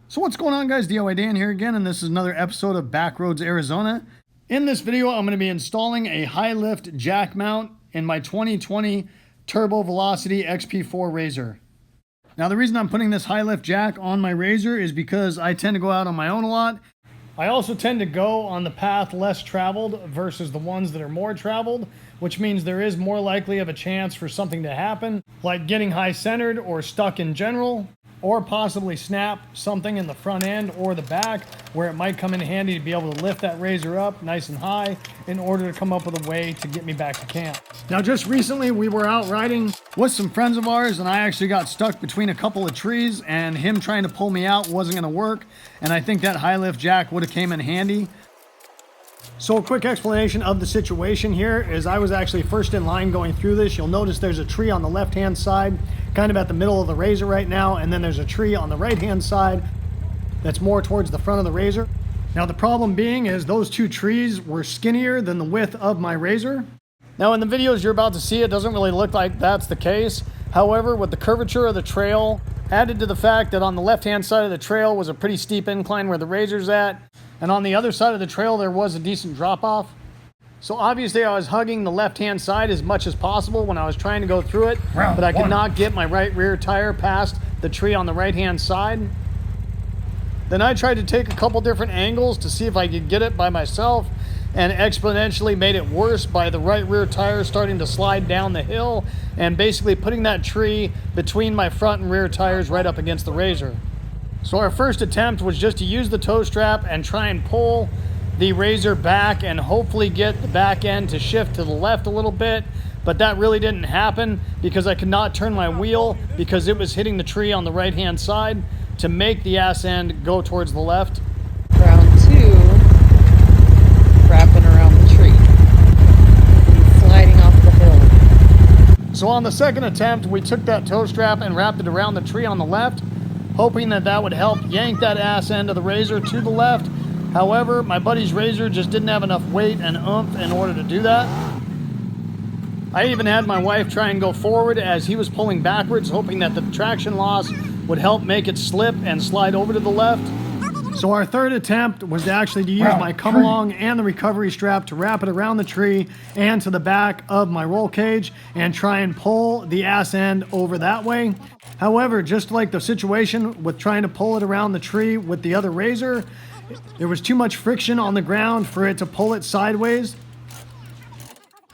So what's going on, guys? DIY Dan here again, and this is another episode of Backroads Arizona. In this video, I'm going to be installing a high lift jack mount in my 2020 Turbo Velocity XP4 RZR. Now, the reason I'm putting this high lift jack on my RZR is because I tend to go out on my own a lot. I also tend to go on the path less traveled versus the ones that are more traveled, which means there is more likely of a chance for something to happen, like getting high centered or stuck in general, or possibly snap something in the front end or the back, where it might come in handy to be able to lift that RZR up nice and high in order to come up with a way to get me back to camp. Now, just recently we were out riding with some friends of ours, and I actually got stuck between a couple of trees, and him trying to pull me out wasn't going to work, and I think that high lift jack would have came in handy. So a quick explanation of the situation here is I was actually first in line going through this. You'll notice there's a tree on the left-hand side, kind of at the middle of the RZR right now, and then there's a tree on the right-hand side that's more towards the front of the RZR. Now, the problem being is those two trees were skinnier than the width of my RZR. Now, in the videos you're about to see, it doesn't really look like that's the case. However, with the curvature of the trail, added to the fact that on the left-hand side of the trail was a pretty steep incline where the RZR's at, and on the other side of the trail there was a decent drop-off. So obviously I was hugging the left-hand side as much as possible when I was trying to go through it, but I could not get my right rear tire past the tree on the right-hand side. Then I tried to take a couple different angles to see if I could get it by myself, and exponentially made it worse by the right rear tire starting to slide down the hill and basically putting that tree between my front and rear tires right up against the RZR. So our first attempt was just to use the tow strap and try and pull the RZR back and hopefully get the back end to shift to the left a little bit, but that really didn't happen because I could not turn my wheel because it was hitting the tree on the right hand side to make the ass end go towards the left. Round two, wrapping around the tree and sliding off the hill. So on the second attempt, we took that tow strap and wrapped it around the tree on the left, hoping that that would help yank that ass end of the RZR to the left. However, my buddy's RZR just didn't have enough weight and oomph in order to do that. I even had my wife try and go forward as he was pulling backwards, hoping that the traction loss would help make it slip and slide over to the left. So our third attempt was to use my come along and the recovery strap to wrap it around the tree and to the back of my roll cage and try and pull the ass end over that way. However, just like the situation with trying to pull it around the tree with the other RZR, there was too much friction on the ground for it to pull it sideways.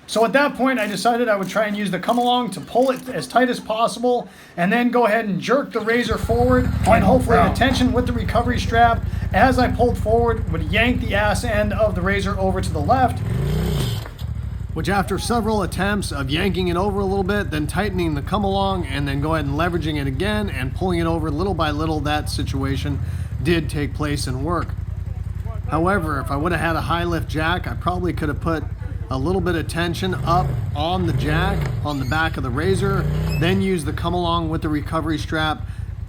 So at that point, I decided I would try and use the come along to pull it as tight as possible and then go ahead and jerk the RZR forward, and hopefully the tension with the recovery strap as I pulled forward would yank the ass end of the RZR over to the left, which after several attempts of yanking it over a little bit, then tightening the come along, and then go ahead and leveraging it again and pulling it over little by little, that situation did take place and work. However, if I would have had a high lift jack, I probably could have put a little bit of tension up on the jack on the back of the RZR, then use the come along with the recovery strap,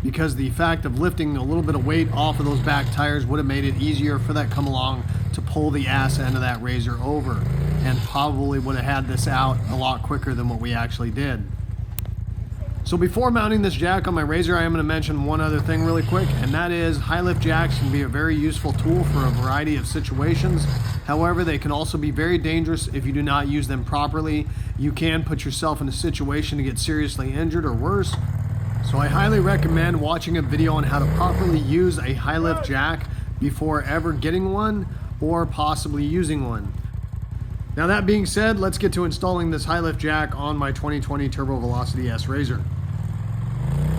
because the fact of lifting a little bit of weight off of those back tires would have made it easier for that come along to pull the ass end of that RZR over, and probably would have had this out a lot quicker than what we actually did. So before mounting this jack on my RZR, I am going to mention one other thing really quick, and that is high lift jacks can be a very useful tool for a variety of situations. However, they can also be very dangerous if you do not use them properly. You can put yourself in a situation to get seriously injured or worse. So I highly recommend watching a video on how to properly use a high lift jack before ever getting one or possibly using one. Now, that being said, let's get to installing this high lift jack on my 2020 Turbo Velocity S RZR.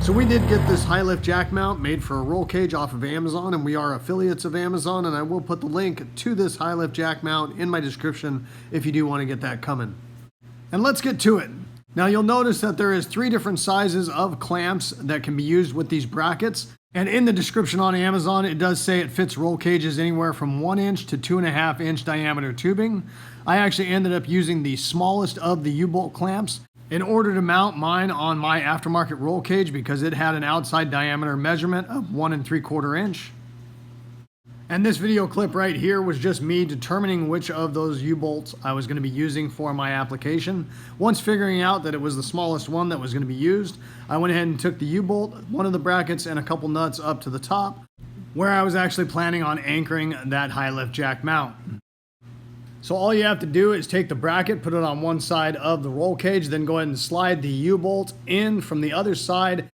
So we did get this high lift jack mount made for a roll cage off of Amazon, and we are affiliates of Amazon, and I will put the link to this high lift jack mount in my description if you do want to get that coming. And let's get to it. Now, you'll notice that there is 3 different sizes of clamps that can be used with these brackets. And in the description on Amazon, it does say it fits roll cages anywhere from 1 inch to 2.5 inch diameter tubing. I actually ended up using the smallest of the U-bolt clamps in order to mount mine on my aftermarket roll cage because it had an outside diameter measurement of 1 3/4 inch. And this video clip right here was just me determining which of those U-bolts I was going to be using for my application. Once figuring out that it was the smallest one that was going to be used, I went ahead and took the U-bolt, one of the brackets, and a couple nuts up to the top. where I was actually planning on anchoring that high lift jack mount. So all you have to do is take the bracket, put it on one side of the roll cage, then go ahead and slide the U-bolt in from the other side.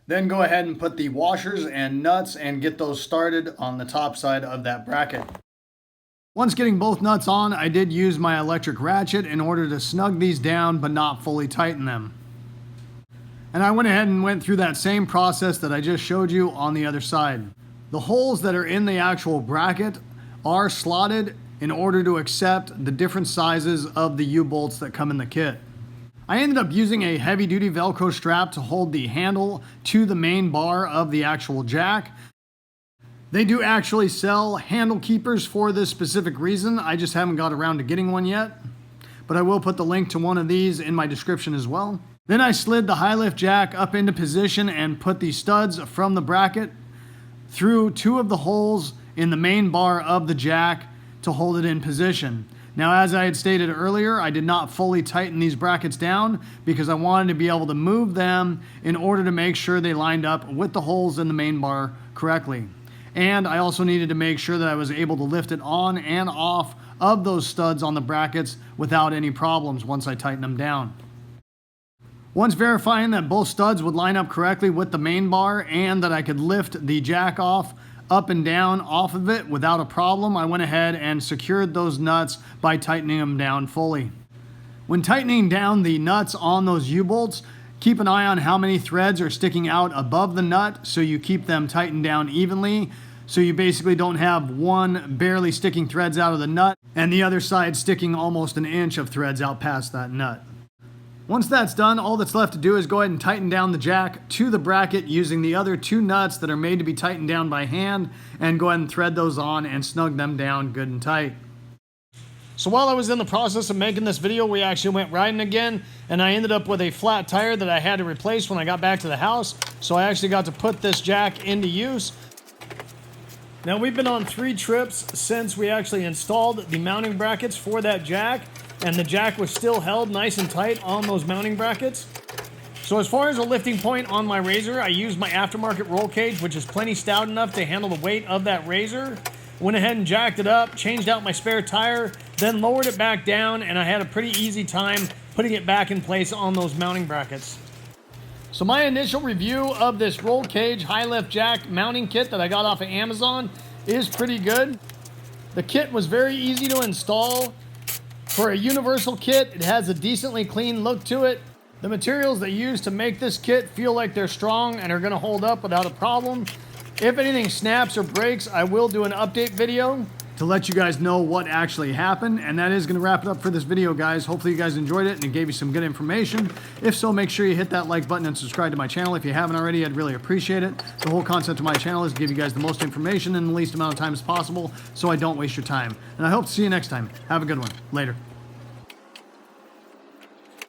Then go ahead and put the washers and nuts and get those started on the top side of that bracket. Once getting both nuts on, I did use my electric ratchet in order to snug these down but not fully tighten them. And I went ahead and went through that same process that I just showed you on the other side. The holes that are in the actual bracket are slotted in order to accept the different sizes of the U-bolts that come in the kit. I ended up using a heavy-duty Velcro strap to hold the handle to the main bar of the actual jack. They do actually sell handle keepers for this specific reason. I just haven't got around to getting one yet, but I will put the link to one of these in my description as well. Then I slid the high lift jack up into position and put the studs from the bracket through two of the holes in the main bar of the jack to hold it in position. Now, as I had stated earlier, I did not fully tighten these brackets down because I wanted to be able to move them in order to make sure they lined up with the holes in the main bar correctly. And I also needed to make sure that I was able to lift it on and off of those studs on the brackets without any problems once I tightened them down. Once verifying that both studs would line up correctly with the main bar and that I could lift the jack off up and down off of it without a problem, I went ahead and secured those nuts by tightening them down fully. When tightening down the nuts on those U-bolts, keep an eye on how many threads are sticking out above the nut so you keep them tightened down evenly, so you basically don't have one barely sticking threads out of the nut and the other side sticking almost an inch of threads out past that nut. Once that's done, all that's left to do is go ahead and tighten down the jack to the bracket using the other two nuts that are made to be tightened down by hand, and go ahead and thread those on and snug them down good and tight. So while I was in the process of making this video, we actually went riding again, and I ended up with a flat tire that I had to replace when I got back to the house. So I actually got to put this jack into use. Now, we've been on 3 trips since we actually installed the mounting brackets for that jack, and the jack was still held nice and tight on those mounting brackets. So as far as a lifting point on my RZR, I used my aftermarket roll cage, which is plenty stout enough to handle the weight of that RZR. Went ahead and jacked it up, changed out my spare tire, then lowered it back down, and I had a pretty easy time putting it back in place on those mounting brackets. So my initial review of this roll cage high lift jack mounting kit that I got off of Amazon is pretty good. The kit was very easy to install. For a universal kit, it has a decently clean look to it. The materials they use to make this kit feel like they're strong and are going to hold up without a problem. If anything snaps or breaks, I will do an update video to let you guys know what actually happened. And that is going to wrap it up for this video, guys. Hopefully you guys enjoyed it and it gave you some good information. If so, make sure you hit that like button and subscribe to my channel. If you haven't already, I'd really appreciate it. The whole concept of my channel is to give you guys the most information in the least amount of time as possible so I don't waste your time. And I hope to see you next time. Have a good one. Later.